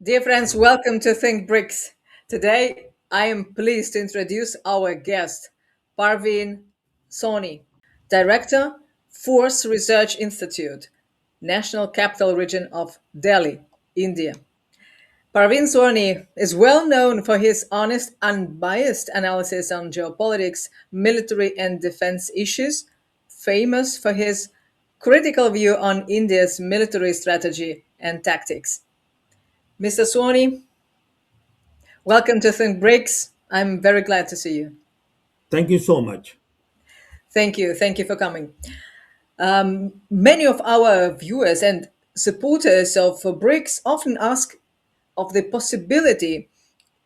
Dear friends, welcome to Think BRICS. Today, I am pleased to introduce our guest, Pravin Sawhney, Director, Force Research Institute, National Capital Region of Delhi, India. Pravin Sawhney is well known for his honest, unbiased analysis on geopolitics, military and defense issues, famous for his critical view on India's military strategy and tactics. Mr. Sawhney, welcome to Think Breaks. I'm very glad to see you. Thank you so much. Thank you. Thank you for coming. Many of our viewers and supporters of BRICS often ask of the possibility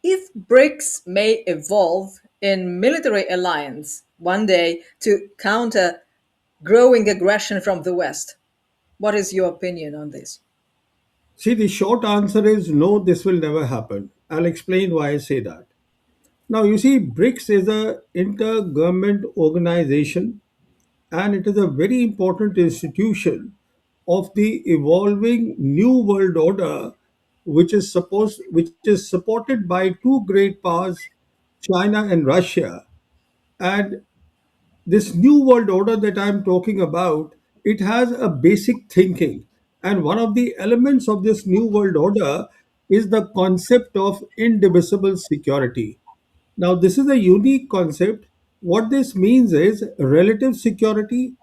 if BRICS may evolve in military alliance one day to counter growing aggression from the West. What is your opinion on this? See, the short answer is no, this will never happen. I'll explain why I say that. Now, you see, BRICS is a intergovernment organization and it is a very important institution of the evolving new world order which is supported by two great powers, China and Russia. And this new world order that I'm talking about, it has a basic thinking. And one of the elements of this new world order is the concept of indivisible security. Now, this is a unique concept. What this means is relative security,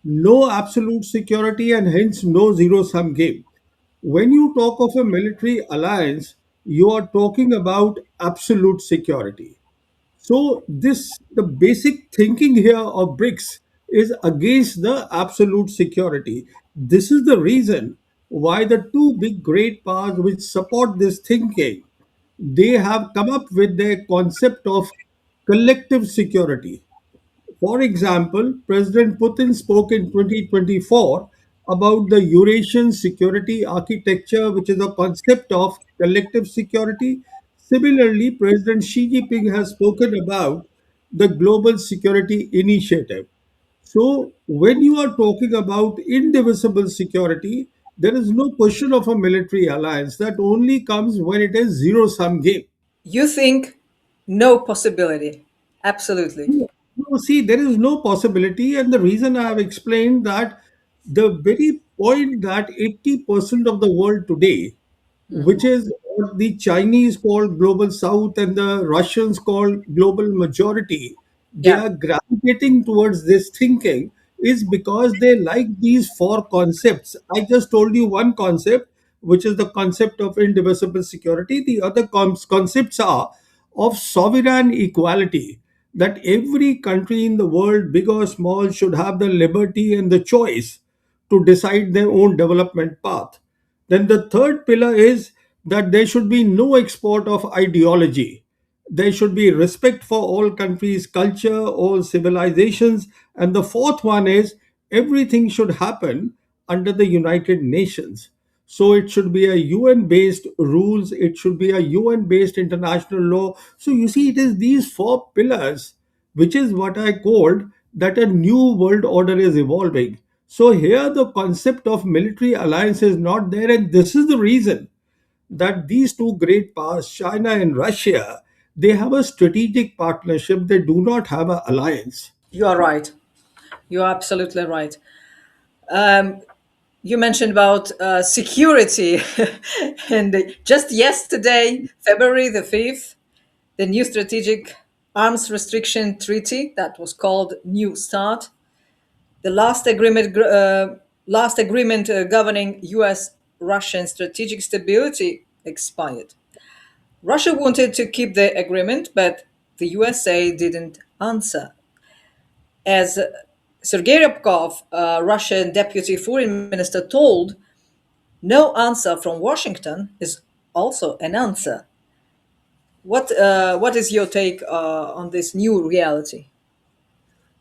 no absolute security, and hence no zero sum game. When you talk of a military alliance, you are talking about absolute security. So this the basic thinking here of BRICS is against the absolute security. This is the reason why the two big great powers which support this thinking, they have come up with their concept of collective security. For example, President Putin spoke in 2024 about the Eurasian security architecture, which is a concept of collective security. Similarly, President Xi Jinping has spoken about the Global Security Initiative. So, when you are talking about indivisible security, there is no question of a military alliance. That only comes when it is zero sum game. You think no possibility. Absolutely. No, see, there is no possibility, and the reason I have explained that the very point that 80% of the world today, which is what the Chinese call global south and the Russians call global majority, they Yeah. are gravitating towards this thinking is because they like these four concepts. I just told you one concept, which is the concept of indivisible security. The other concepts are of sovereign equality, that every country in the world, big or small, should have the liberty and the choice to decide their own development path. Then the third pillar is that there should be no export of ideology. There should be respect for all countries' culture, all civilizations. And the fourth one is everything should happen under the United Nations. So it should be a UN based rules, it should be a UN based international law. So you see, it is these four pillars, which is what I called that a new world order is evolving. So here the concept of military alliance is not there, and this is the reason that these two great powers, China and Russia, they have a strategic partnership. They do not have an alliance. You are right. You are absolutely right. Um, you mentioned about security, and just yesterday, February the 5th, the new strategic arms restriction treaty that was called New Start, the last agreement governing U.S. Russian strategic stability expired. Russia wanted to keep the agreement, but the USA didn't answer. As Sergei Ryabkov, Russian deputy foreign minister, told, no answer from Washington is also an answer. What is your take on this new reality?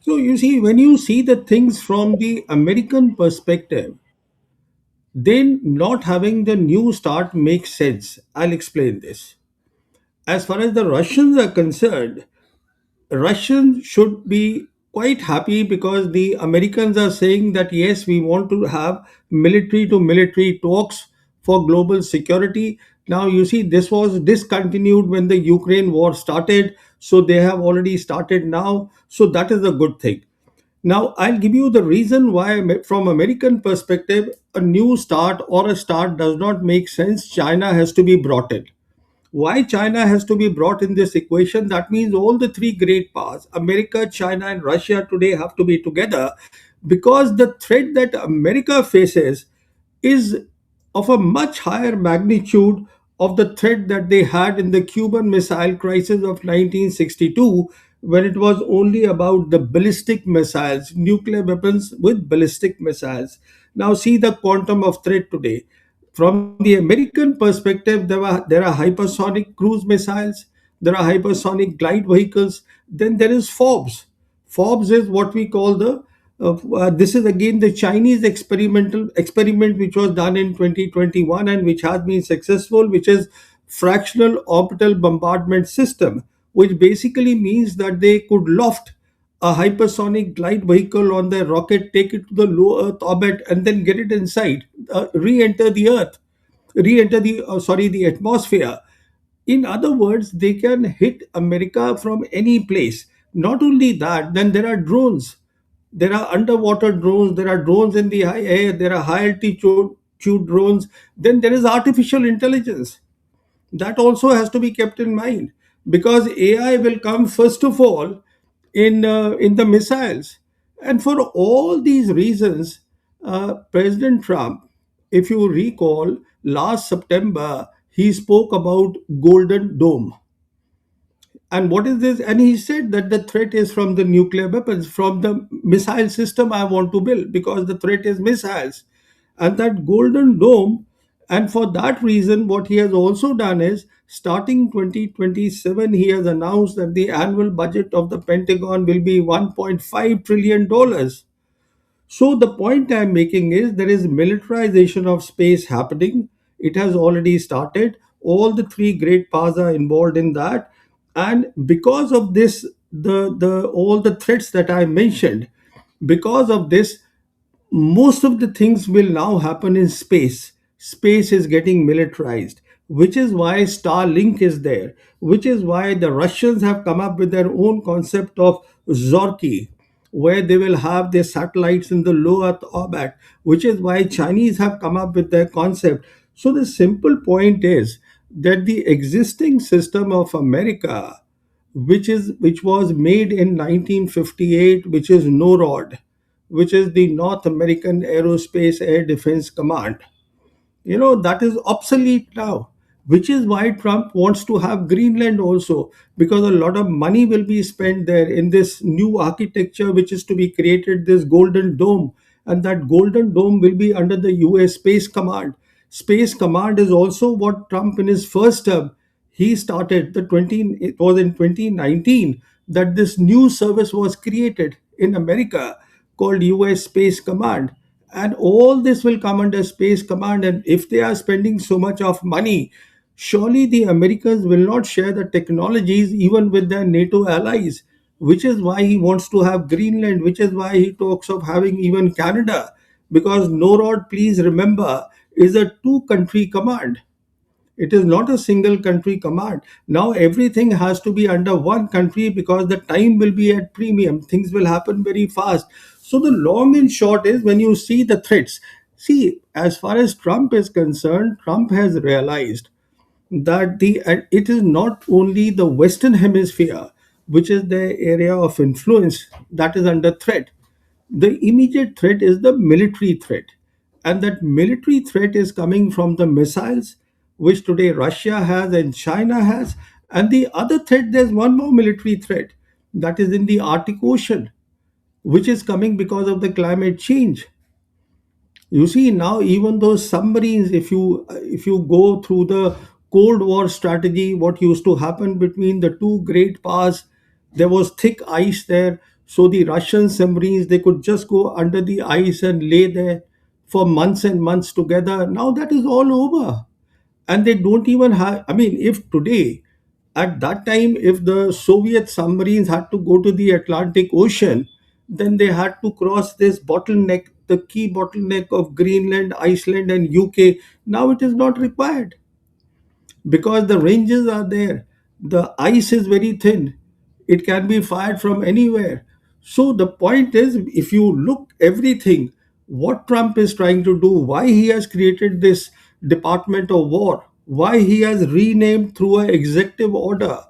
So you see, when you see the things from the American perspective, then not having the new start makes sense. I'll explain this. As far as the Russians are concerned, Russians should be quite happy because the Americans are saying that yes, we want to have military to military talks for global security. Now, you see, this was discontinued when the Ukraine war started. So they have already started now. So that is a good thing. Now, I'll give you the reason why, from American perspective, a new start or a start does not make sense. China has to be brought in. Why China has to be brought in this equation? That means all the three great powers, America, China, and Russia, today have to be together, because the threat that America faces is of a much higher magnitude of the threat that they had in the Cuban Missile Crisis of 1962, when it was only about the ballistic missiles, nuclear weapons with ballistic missiles. Now, see the quantum of threat today. From the American perspective, there are hypersonic cruise missiles, there are hypersonic glide vehicles, then there is FOBS. FOBS is what we call this is again the Chinese experimental experiment which was done in 2021 and which has been successful, which is fractional orbital bombardment system, which basically means that they could loft a hypersonic glide vehicle on their rocket, take it to the low Earth orbit, and then get it inside, re-enter the Earth, re-enter the the atmosphere. In other words, they can hit America from any place. Not only that, then there are drones. There are underwater drones, there are drones in the high air, there are high altitude drones. Then there is artificial intelligence. That also has to be kept in mind, because AI will come first of all in the missiles. And for all these reasons, President Trump, if you recall, last September he spoke about Golden Dome. And what is this? And he said that the threat is from the nuclear weapons, from the missile system I want to build, because the threat is missiles. And that Golden Dome, and for that reason, what he has also done is starting 2027, he has announced that the annual budget of the Pentagon will be $1.5 trillion. So the point I'm making is there is militarization of space happening. It has already started. All the three great powers are involved in that, and because of this, the all the threats that I mentioned, because of this, most of the things will now happen in space. Space is getting militarized, which is why Starlink is there, which is why the Russians have come up with their own concept of Zorky, where they will have their satellites in the low Earth orbit, which is why Chinese have come up with their concept. So the simple point is that the existing system of America, which was made in 1958, which is NORAD, which is the North American Aerospace Air Defense Command, that is obsolete now, which is why Trump wants to have Greenland also, because a lot of money will be spent there in this new architecture which is to be created, this Golden Dome. And that Golden Dome will be under the US Space Command. Space Command is also what Trump in his first term he started. It was in 2019 that this new service was created in America called US Space Command. And all this will come under Space Command. And if they are spending so much of money, surely the Americans will not share the technologies even with their NATO allies, which is why he wants to have Greenland, which is why he talks of having even Canada, because NORAD, please remember, is a two country command. It is not a single country command. Now everything has to be under one country, because the time will be at premium. Things will happen very fast. So the long and short is, when you see the threats, see, as far as Trump is concerned, Trump has realized that it is not only the Western Hemisphere which is the area of influence that is under threat. The immediate threat is the military threat, and that military threat is coming from the missiles which today Russia has and China has. And the other threat, there's one more military threat, that is in the Arctic Ocean, which is coming because of the climate change. You see, now even those submarines, if you go through the Cold War strategy, what used to happen between the two great powers, there was thick ice there. So the Russian submarines, they could just go under the ice and lay there for months and months together. Now that is all over, and they don't even have. I mean, if today, at that time, if the Soviet submarines had to go to the Atlantic Ocean, then they had to cross this bottleneck, the key bottleneck of Greenland, Iceland, and UK. Now it is not required. because the ranges are there. The ice is very thin. It can be fired from anywhere. So the point is, if you look everything, what Trump is trying to do, why he has created this Department of War, why he has renamed through an executive order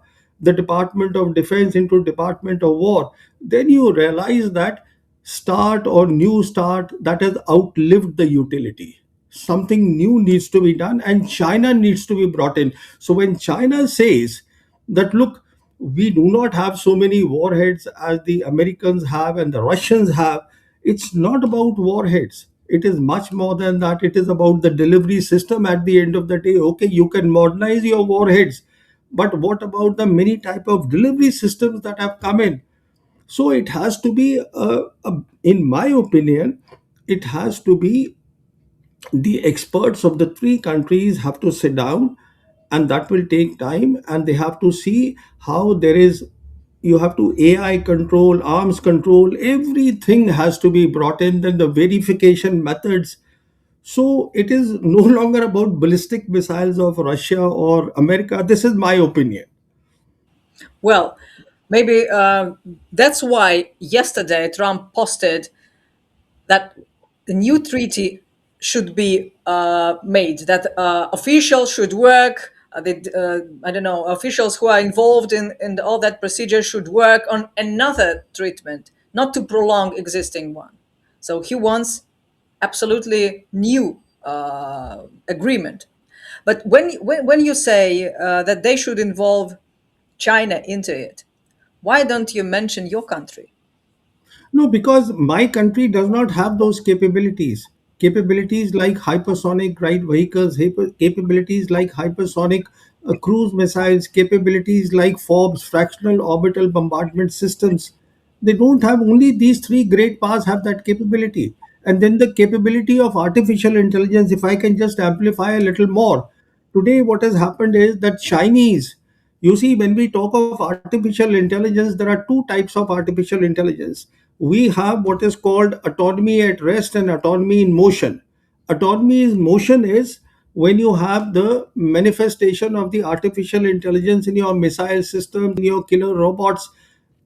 the Department of Defense into Department of War, then you realize that start or new start that has outlived the utility. Something new needs to be done, and China needs to be brought in. So when China says that, look, we do not have so many warheads as the Americans have and the Russians have, it's not about warheads. It is much more than that. It is about the delivery system at the end of the day. Okay, you can modernize your warheads, but what about the many type of delivery systems that have come in? So it has to be, in my opinion, it has to be the experts of the three countries have to sit down, and that will take time, and they have to see how there is, you have to AI control, arms control, everything has to be brought in, then the verification methods. So it is no longer about ballistic missiles of Russia or America. This is my opinion. Well, maybe that's why yesterday Trump posted that the new treaty should be made, that officials should work, I don't know, officials who are involved in all that procedure should work on another treatment, not to prolong existing one. So he wants absolutely new agreement. But when you say that they should involve China into it, why don't you mention your country? No, because my country does not have those capabilities. Capabilities like hypersonic right vehicles, capabilities like hypersonic cruise missiles, capabilities like FOBS, fractional orbital bombardment systems. They don't have, only these three great powers have that capability. And then the capability of artificial intelligence, if I can just amplify a little more. Today, what has happened is that Chinese, you see, when we talk of artificial intelligence, there are two types of artificial intelligence. We have what is called autonomy at rest and autonomy in motion. Autonomy in motion is when you have the manifestation of the artificial intelligence in your missile systems, in your killer robots.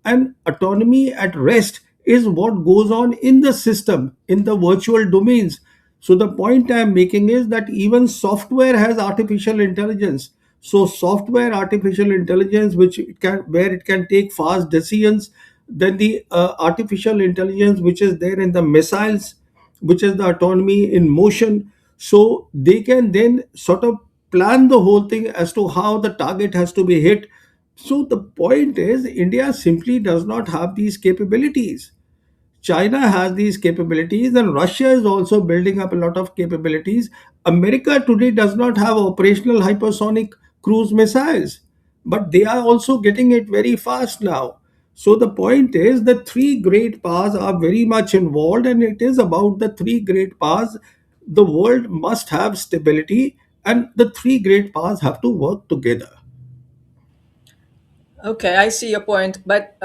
And autonomy at rest is what goes on in the system, in the virtual domains. So the point I'm making is that even software has artificial intelligence. So software artificial intelligence, which it can, where it can take fast decisions, then the artificial intelligence which is there in the missiles, which is the autonomy in motion. So they can then sort of plan the whole thing as to how the target has to be hit. So the point is, India simply does not have these capabilities. China has these capabilities, and Russia is also building up a lot of capabilities. America today does not have operational hypersonic cruise missiles, but they are also getting it very fast now. So the point is, the three great powers are very much involved, and it is about the three great powers. The world must have stability, and the three great powers have to work together. Okay, I see your point. But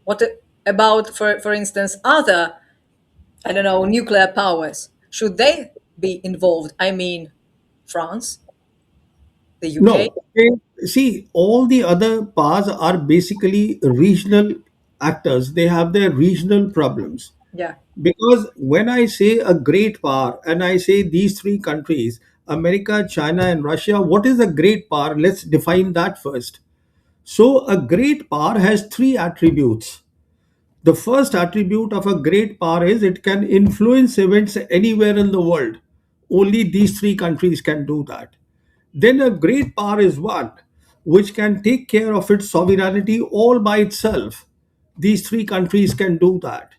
what about, for instance, other, I don't know, nuclear powers? Should they be involved? I mean, France, the UK. No. See, all the other powers are basically regional actors. They have their regional problems. Yeah. Because when I say a great power and I say these three countries, America, China, and Russia, what is a great power? Let's define that first. So, a great power has three attributes. The first attribute of a great power is it can influence events anywhere in the world. Only these three countries can do that. Then a great power is one which can take care of its sovereignty all by itself. These three countries can do that.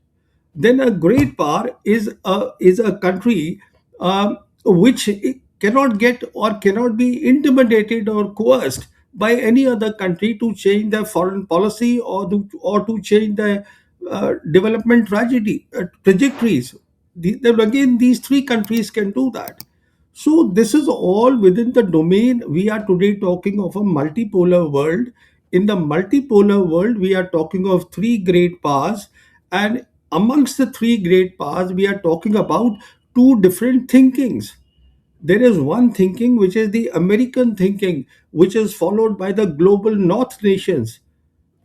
Then a great power is a country which cannot get or cannot be intimidated or coerced by any other country to change their foreign policy or to change their development trajectories. Then again, these three countries can do that. So this is all within the domain. We are today talking of a multipolar world. In the multipolar world, we are talking of three great powers, and amongst the three great powers, we are talking about two different thinkings. There is one thinking which is the American thinking, which is followed by the global North nations.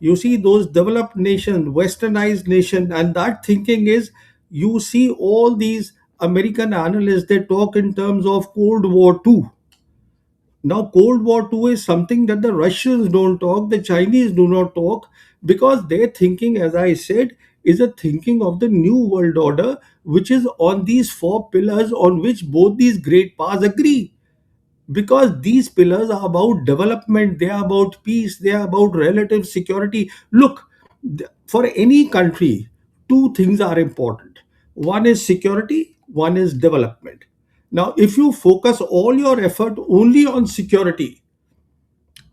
You see those developed nations, westernized nation, and that thinking is, you see all these American analysts, they talk in terms of Cold War II. Now, Cold War II is something that the Russians don't talk, the Chinese do not talk, because their thinking, as I said, is a thinking of the new world order, which is on these four pillars on which both these great powers agree. Because these pillars are about development, they are about peace, they are about relative security. Look, for any country, two things are important: one is security, one is development. Now, if you focus all your effort only on security,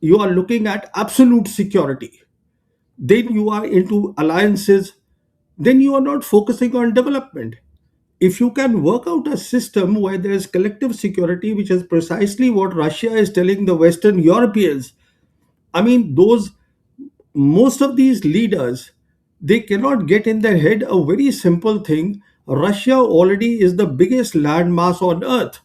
you are looking at absolute security, then you are into alliances, then you are not focusing on development. If you can work out a system where there is collective security, which is precisely what Russia is telling the Western Europeans, I mean, those most of these leaders, they cannot get in their head a very simple thing. Russia already is the biggest landmass on earth.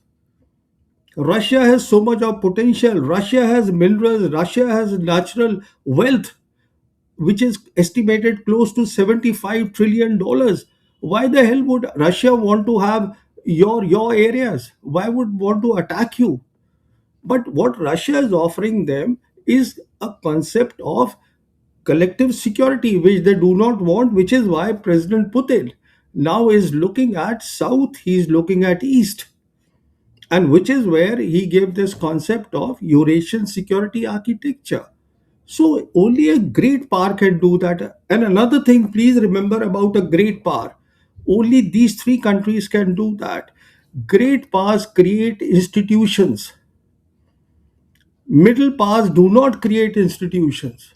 Russia has so much of potential. Russia has minerals. Russia has natural wealth, which is estimated close to $75 trillion. Why the hell would Russia want to have your areas? Why would want to attack you? But what Russia is offering them is a concept of collective security, which they do not want, which is why President Putin now is looking at South, he is looking at East, and which is where he gave this concept of Eurasian security architecture. So only a great power can do that. And another thing, please remember about a great power. Only these three countries can do that. Great powers create institutions. Middle powers do not create institutions.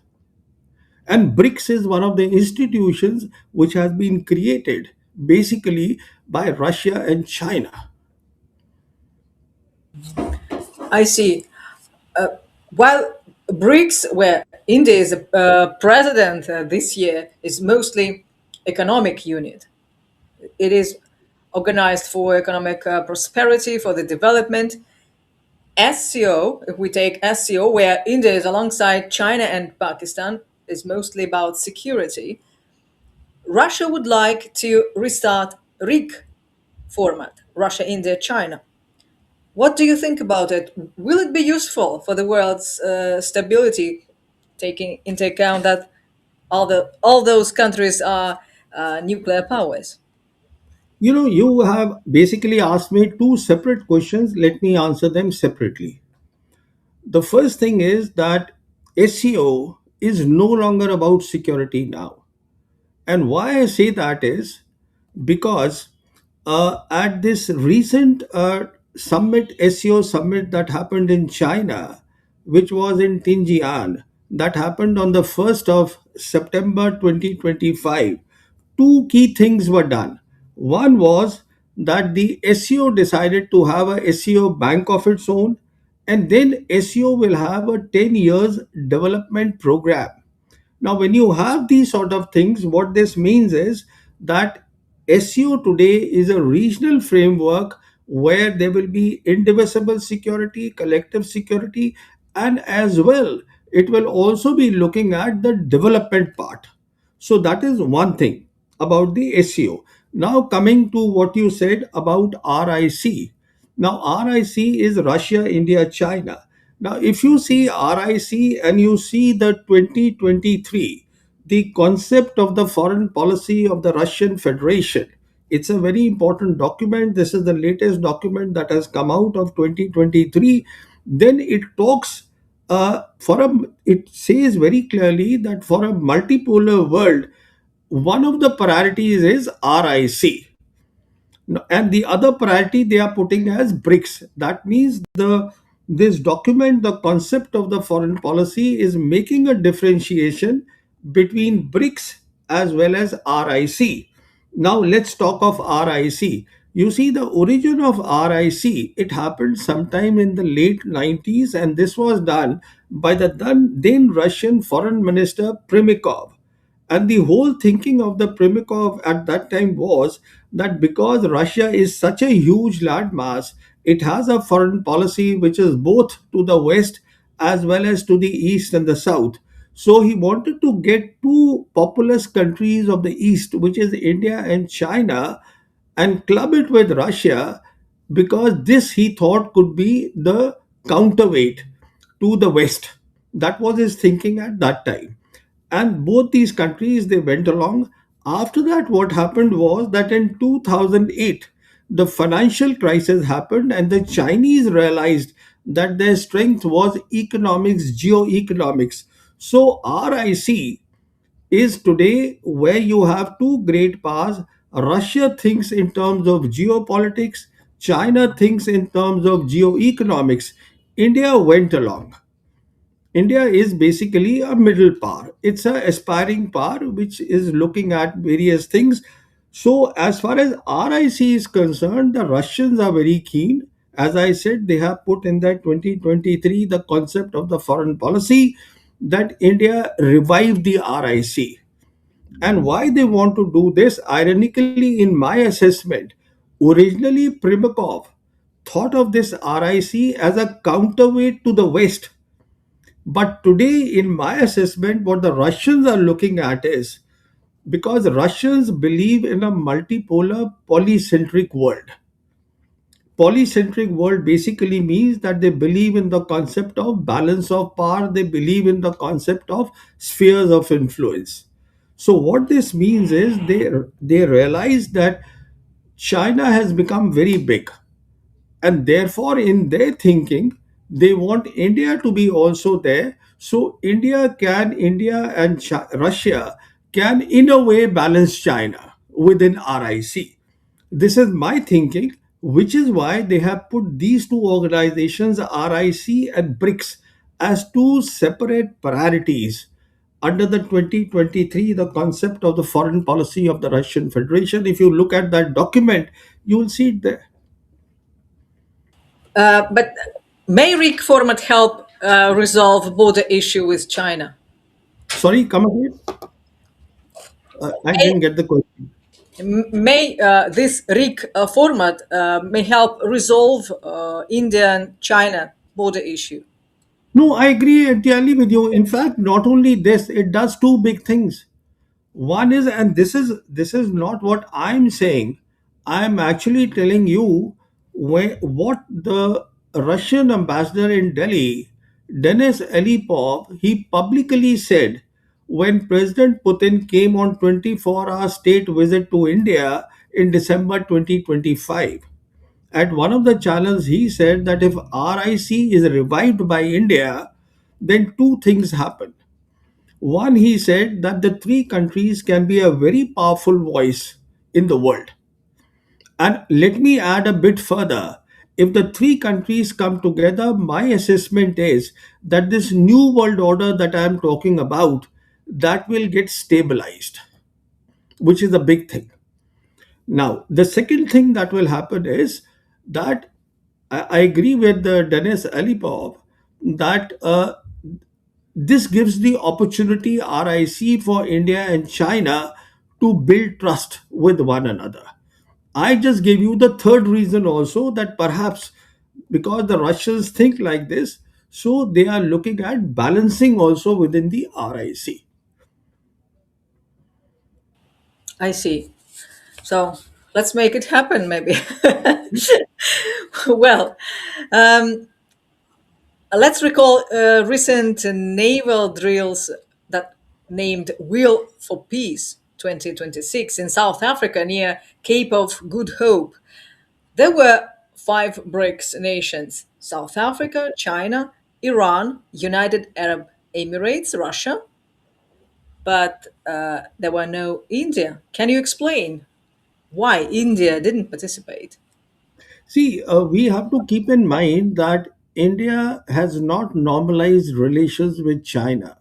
And BRICS is one of the institutions which has been created basically by Russia and China. I see. While BRICS, where India is a president this year, is mostly economic unit. It is organized for economic prosperity, for the development. SCO, if we take SCO, where India is alongside China and Pakistan, is mostly about security. Russia would like to restart RIC format, Russia, India, China. What do you think about it? Will it be useful for the world's stability, taking into account that all those countries are nuclear powers? You know, you have basically asked me two separate questions. Let me answer them separately. The first thing is that SEO is no longer about security now. And why I say that is because at this recent summit, SEO summit that happened in China, which was in Tinjian, that happened on the 1st of September 2025, two key things were done. One was that the SEO decided to have a SEO bank of its own, and then SEO will have a 10 years development program. Now, when you have these sort of things, what this means is that SEO today is a regional framework where there will be indivisible security, collective security, and as well, it will also be looking at the development part. So, that is one thing about the SEO. Now, coming to what you said about RIC. Now, RIC is Russia, India, China. Now, if you see RIC and you see the 2023, the concept of the foreign policy of the Russian Federation, it's a very important document. This is the latest document that has come out of 2023. Then it talks it says very clearly that for a multipolar world, one of the priorities is RIC. And the other priority they are putting as BRICS. That means this document, the concept of the foreign policy, is making a differentiation between BRICS as well as RIC. Now let's talk of RIC. You see, the origin of RIC, it happened sometime in the late 90s, and this was done by the then Russian Foreign Minister Primikov. And the whole thinking of the Primikov at that time was that because Russia is such a huge landmass, It has a foreign policy which is both to the west as well as to the east and the south. So he wanted to get two populous countries of the east, which is India and China, and club it with Russia, because this he thought could be the counterweight to the West. That was his thinking at that time. And both these countries they went along. After that, what happened was that in 2008, the financial crisis happened, and the Chinese realized that their strength was economics, geoeconomics. So RIC is today where you have two great powers. Russia thinks in terms of geopolitics, China thinks in terms of geoeconomics. India went along. India is basically a middle power. It's a aspiring power which is looking at various things. So as far as RIC is concerned, the Russians are very keen. As I said, they have put in that 2023 the concept of the foreign policy that India revived the RIC. And why they want to do this, ironically, in my assessment, originally Primakov thought of this RIC as a counterweight to the West. But today, in my assessment, what the Russians are looking at is, because Russians believe in a multipolar polycentric world. Polycentric world basically means that they believe in the concept of balance of power, they believe in the concept of spheres of influence. So what this means is they realize that China has become very big, and therefore in their thinking they want India to be also there, so India and Russia can in a way balance China within RIC. This is my thinking, which is why they have put these two organizations, RIC and BRICS, as two separate priorities under the 2023, the concept of the foreign policy of the Russian Federation. If you look at that document, you will see it there. But may RIC format help resolve border issue with China? Sorry, come again. I didn't get the question. May this RIC format may help resolve Indian-China border issue? No, I agree entirely with you. In fact, not only this, it does two big things. One is, and this is not what I'm saying. I'm actually telling you what the Russian ambassador in Delhi, Denis Elipov, he publicly said when President Putin came on 24-hour state visit to India in December 2025. At one of the channels, he said that if RIC is revived by India, then two things happen. One, he said that the three countries can be a very powerful voice in the world. And let me add a bit further. If the three countries come together, my assessment is that this new world order that I am talking about, that will get stabilized, which is a big thing. Now, the second thing that will happen is that I agree with Denis Alipov that this gives the opportunity RIC for India and China to build trust with one another. I just gave you the third reason also, that perhaps because the Russians think like this, so they are looking at balancing also within the RIC. I see. So let's make it happen, maybe. Well, um, let's recall recent naval drills that named Wheel for Peace 2026 in South Africa near Cape of Good Hope. There were five BRICS nations: South Africa, China, Iran, United Arab Emirates, Russia, but there were no India. Can you explain why India didn't participate? See, we have to keep in mind that India has not normalized relations with China.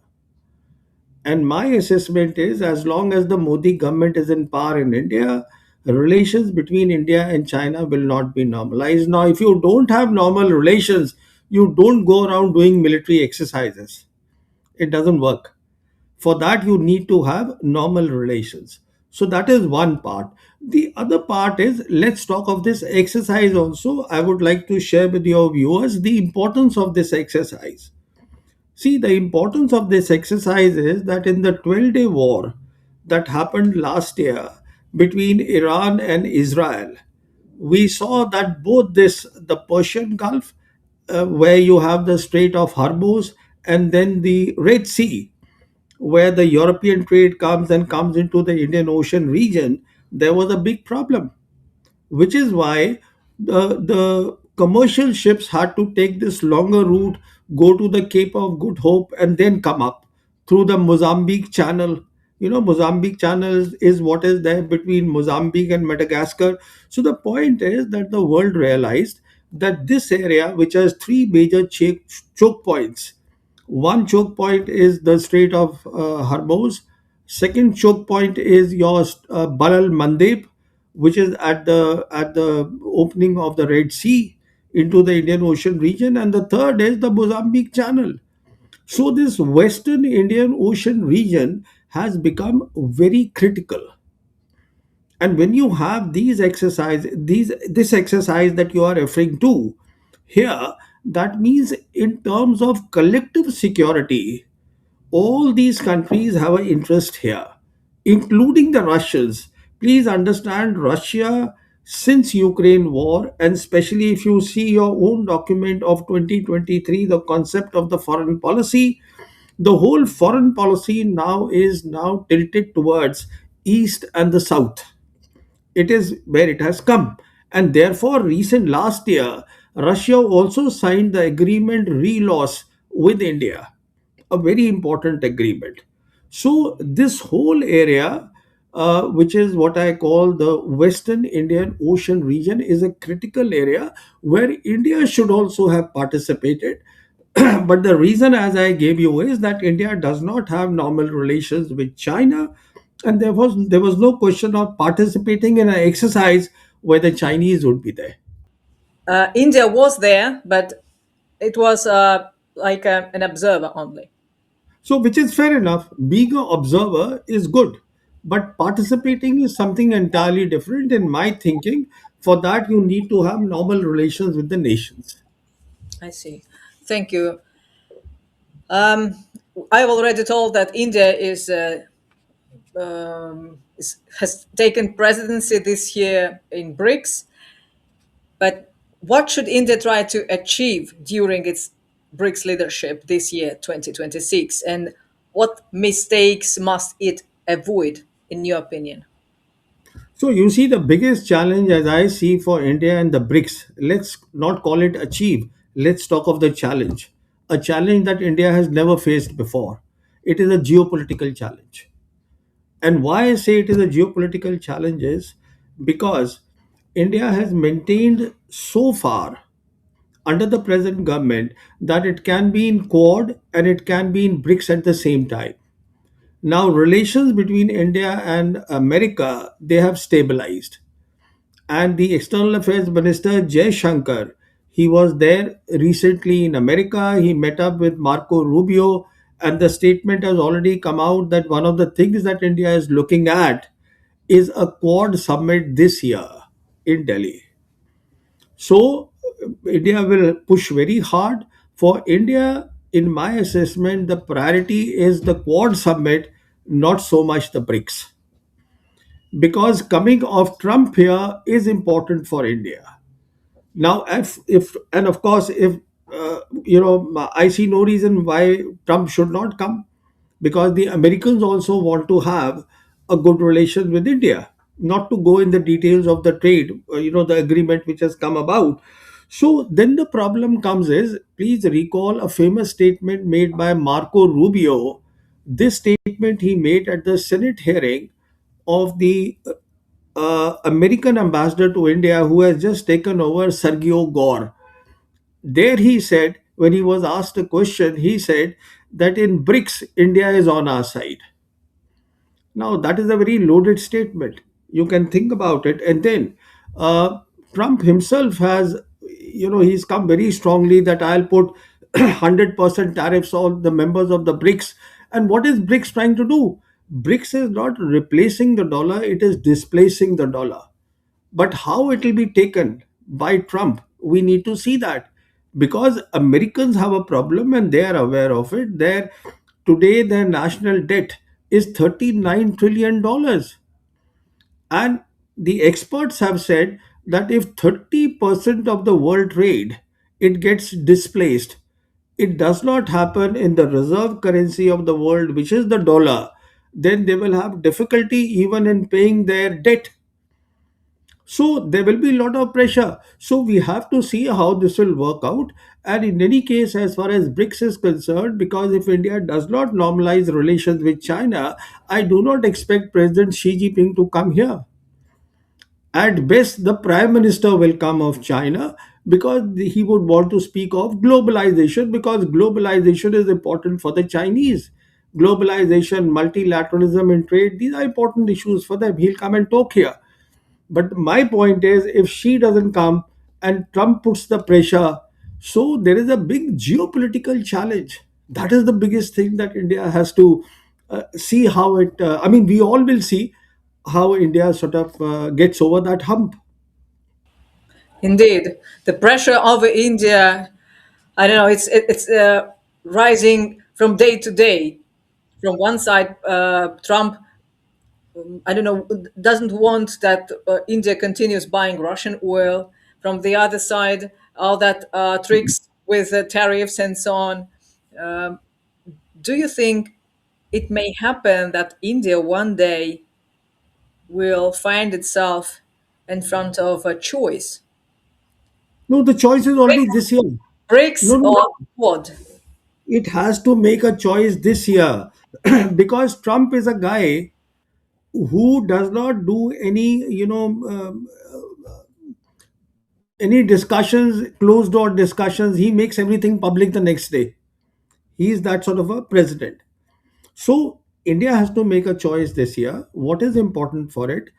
And my assessment is, as long as the Modi government is in power in India, relations between India and China will not be normalized. Now, if you don't have normal relations, you don't go around doing military exercises. It doesn't work. For that, you need to have normal relations. So that is one part. The other part is, let's talk of this exercise also. I would like to share with your viewers the importance of this exercise. See, the importance of this exercise is that in the 12-day war that happened last year between Iran and Israel, we saw that both this, the Persian Gulf, where you have the Strait of Hormuz, and then the Red Sea, where the European trade comes and comes into the Indian Ocean region, there was a big problem, which is why the commercial ships had to take this longer route, go to the Cape of Good Hope, and then come up through the Mozambique Channel. You know, Mozambique Channel is what is there between Mozambique and Madagascar. So the point is that the world realized that this area, which has three major choke points, one choke point is the Strait of Hormuz. Second choke point is your Bab el Mandeb, which is at the opening of the Red Sea into the Indian Ocean region, and the third is the Mozambique Channel. So this Western Indian Ocean region has become very critical. And when you have this exercise that you are referring to here, that means in terms of collective security, all these countries have an interest here, including the Russians. Please understand, Russia, since Ukraine war, and especially if you see your own document of 2023, the concept of the foreign policy, the whole foreign policy now is now tilted towards east and the south. It is where it has come. And therefore, recent last year, Russia also signed the agreement reloss with India, a very important agreement. So, this whole area, which is what I call the Western Indian Ocean region, is a critical area where India should also have participated. But the reason, as I gave you, is that India does not have normal relations with China, and there was no question of participating in an exercise where the Chinese would be there. India was there, but it was like an observer only. So, which is fair enough. Being an observer is good, but participating is something entirely different in my thinking. For that, you need to have normal relations with the nations. I see. Thank you. Um, I've already told that India has taken presidency this year in BRICS. But what should India try to achieve during its BRICS leadership this year, 2026? And what mistakes must it avoid, in your opinion? So, you see, the biggest challenge as I see for India and the BRICS, let's not call it achieve, let's talk of the challenge. A challenge that India has never faced before. It is a geopolitical challenge. And why I say it is a geopolitical challenge is because India has maintained so far under the present government that it can be in Quad and it can be in BRICS at the same time. Now, relations between India and America, they have stabilized. And the External Affairs Minister Jay Shankar, he was there recently in America. He met up with Marco Rubio, and the statement has already come out that one of the things that India is looking at is a Quad summit this year in Delhi. So, India will push very hard. For India, in my assessment, the priority is the Quad summit, not so much the BRICS. Because coming of Trump here is important for India. Now, if and of course, if I see no reason why Trump should not come, because the Americans also want to have a good relation with India. Not to go in the details of the trade, the agreement which has come about. So then the problem comes is, please recall a famous statement made by Marco Rubio. This statement he made at the Senate hearing of the American ambassador to India who has just taken over, Sergio Gore. There he said, when he was asked a question, he said that in BRICS, India is on our side. Now, that is a very loaded statement. You can think about it. And then uh, Trump himself has, he's come very strongly that I'll put 100% tariffs on the members of the BRICS. And what is BRICS trying to do? BRICS is not replacing the dollar, it is displacing the dollar. But how it will be taken by Trump, we need to see that, because Americans have a problem and they are aware of it. Their national debt is $39 trillion. And the experts have said that if 30% of the world trade it gets displaced, it does not happen in the reserve currency of the world, which is the dollar, then they will have difficulty even in paying their debt. So there will be a lot of pressure. So we have to see how this will work out. And in any case, as far as BRICS is concerned, because if India does not normalize relations with China, I do not expect President Xi Jinping to come here. At best, the Prime Minister will come of China, because he would want to speak of globalization, because globalization is important for the Chinese. Globalization, multilateralism in trade, these are important issues for them. He'll come and talk here. But my point is, if she doesn't come and Trump puts the pressure, so there is a big geopolitical challenge. That is the biggest thing that India has to see how it. I mean, we all will see how India sort of gets over that hump. Indeed, the pressure over India, I don't know, it's rising from day to day. From one side, Trump, I don't know, doesn't want that India continues buying Russian oil. From the other side, all that tricks with tariffs and so on. Um, do you think it may happen that India one day will find itself in front of a choice? No, the choice is already this year. BRICS No, no, or no. Quad? It has to make a choice this year because Trump is a guy who does not do any discussions, closed door discussions. He makes everything public the next day. He is that sort of a president. So India has to make a choice this year. What is important for it?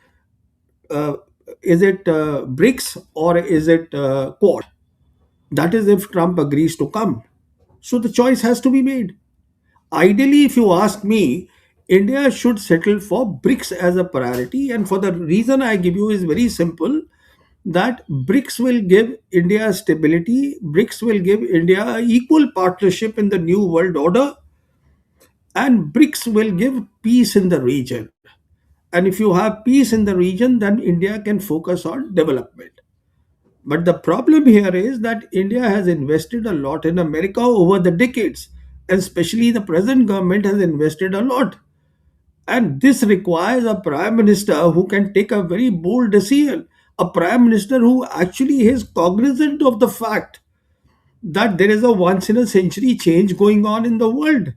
Uh, is it BRICS or is it Quad? That is if Trump agrees to come. So the choice has to be made. Ideally, if you ask me, India should settle for BRICS as a priority. And for the reason I give you is very simple, that BRICS will give India stability, BRICS will give India equal partnership in the new world order, and BRICS will give peace in the region. And if you have peace in the region, then India can focus on development. But the problem here is that India has invested a lot in America over the decades, and especially the present government has invested a lot. And this requires a prime minister who can take a very bold decision, a prime minister who actually is cognizant of the fact that there is a once in a century change going on in the world.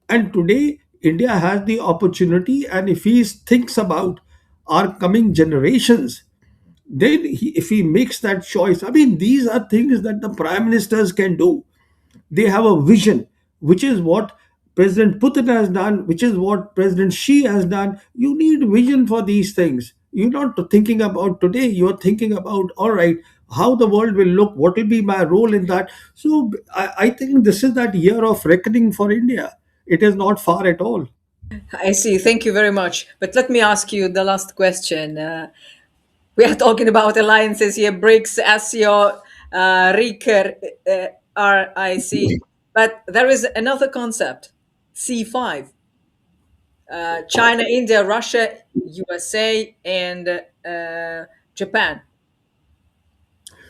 And today, India has the opportunity, and if he thinks about our coming generations, then if he makes that choice, I mean, these are things that the prime ministers can do. They have a vision, which is what President Putin has done, which is what President Xi has done. You need vision for these things. You're not thinking about today, you're thinking about, all right, how the world will look, what will be my role in that. So I think this is that year of reckoning for India. It is not far at all. I see. Thank you very much. But let me ask you the last question. We are talking about alliances here, BRICS, ASEO, RICR, RIC. But there is another concept, C5, China, India, Russia, USA, and Japan.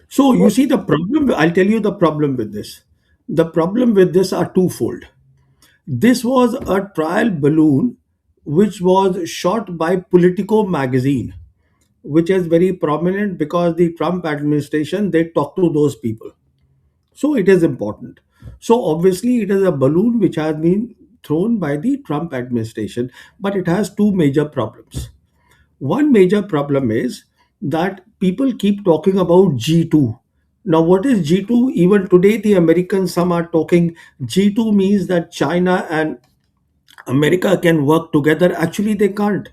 So you What- see the problem, I'll tell you the problem with this. The problem with this are twofold. This was a trial balloon which was shot by Politico magazine, which is very prominent because the Trump administration they talk to those people. So it is important. So obviously it is a balloon which has been thrown by the Trump administration, but it has two major problems. One major problem is that people keep talking about G2. Now, what is G2? Even today, the Americans, some are talking G2 means that China and America can work together. Actually, they can't.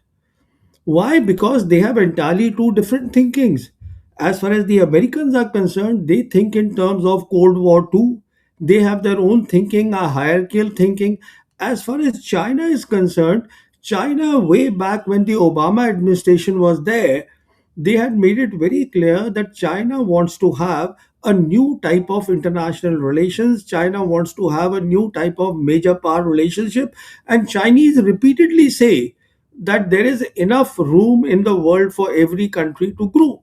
Why? Because they have entirely two different thinkings. As far as the Americans are concerned, they think in terms of Cold War II. They have their own thinking, a hierarchical thinking. As far as China is concerned, China, way back when the Obama administration was there, they had made it very clear that China wants to have a new type of international relations. China wants to have a new type of major power relationship. And Chinese repeatedly say that there is enough room in the world for every country to grow.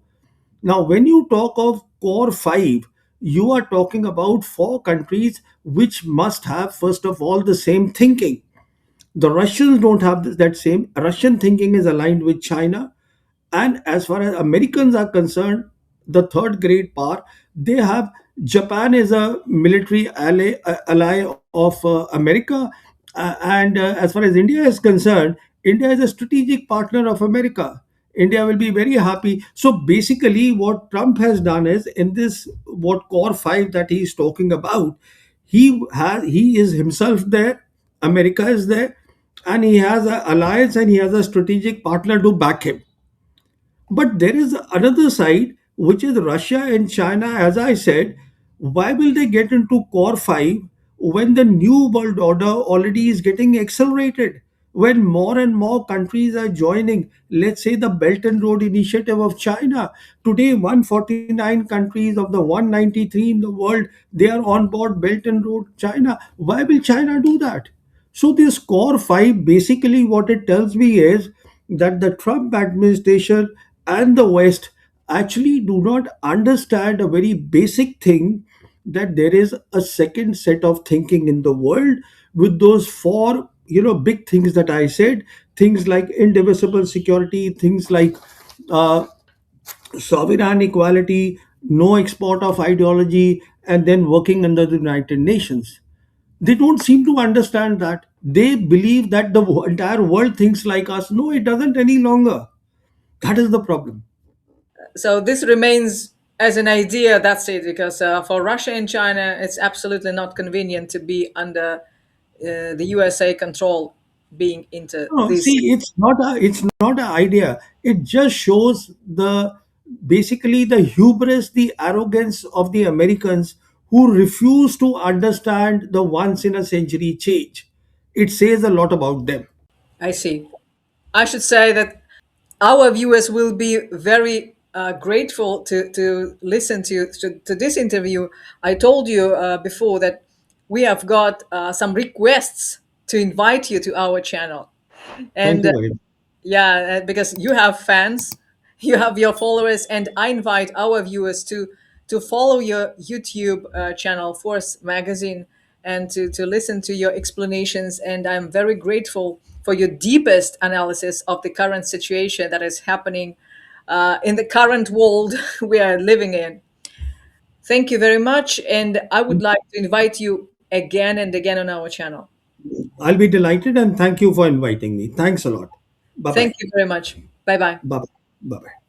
Now, when you talk of core five, you are talking about four countries which must have, first of all, the same thinking. The Russians don't have that same. Russian thinking is aligned with China. And as far as Americans are concerned, the third great power, they have Japan is a military ally of America. And as far as India is concerned, India is a strategic partner of America. India will be very happy. So basically, what Trump has done is in this what core five that he is talking about, he is himself there, America is there, and he has an alliance and he has a strategic partner to back him. But there is another side, which is Russia and China. As I said, why will they get into core five when the new world order already is getting accelerated? When more and more countries are joining, let's say the Belt and Road Initiative of China. Today, 149 countries of the 193 in the world, they are on board Belt and Road China. Why will China do that? So this core five, basically what it tells me is that the Trump administration and the West actually do not understand a very basic thing, that there is a second set of thinking in the world with those four big things that I said, things like indivisible security, things like uh, sovereign equality, no export of ideology, and then working under the United Nations. They don't seem to understand that. They believe that the entire world thinks like us. No, it doesn't any longer. That is the problem. So this remains as an idea, that's it, because for Russia and China, it's absolutely not convenient to be under the USA control being into No, this. see, it's not an idea. It just shows the basically the hubris, the arrogance of the Americans who refuse to understand the once in a century change. It says a lot about them. I see. I should say that our viewers will be very grateful to listen to this interview. I told you before that we have got some requests to invite you to our channel. Thank And you very much. yeah, because you have fans, you have your followers, and I invite our viewers to follow your YouTube channel, Force Magazine, and to listen to your explanations. And I'm very grateful for your deepest analysis of the current situation that is happening in the current world we are living in. Thank you very much, and I would like to invite you again and again on our channel. I'll be delighted and thank you for inviting me. Thanks a lot. Bye Thank bye. you very much. Bye bye. Bye bye. Bye bye.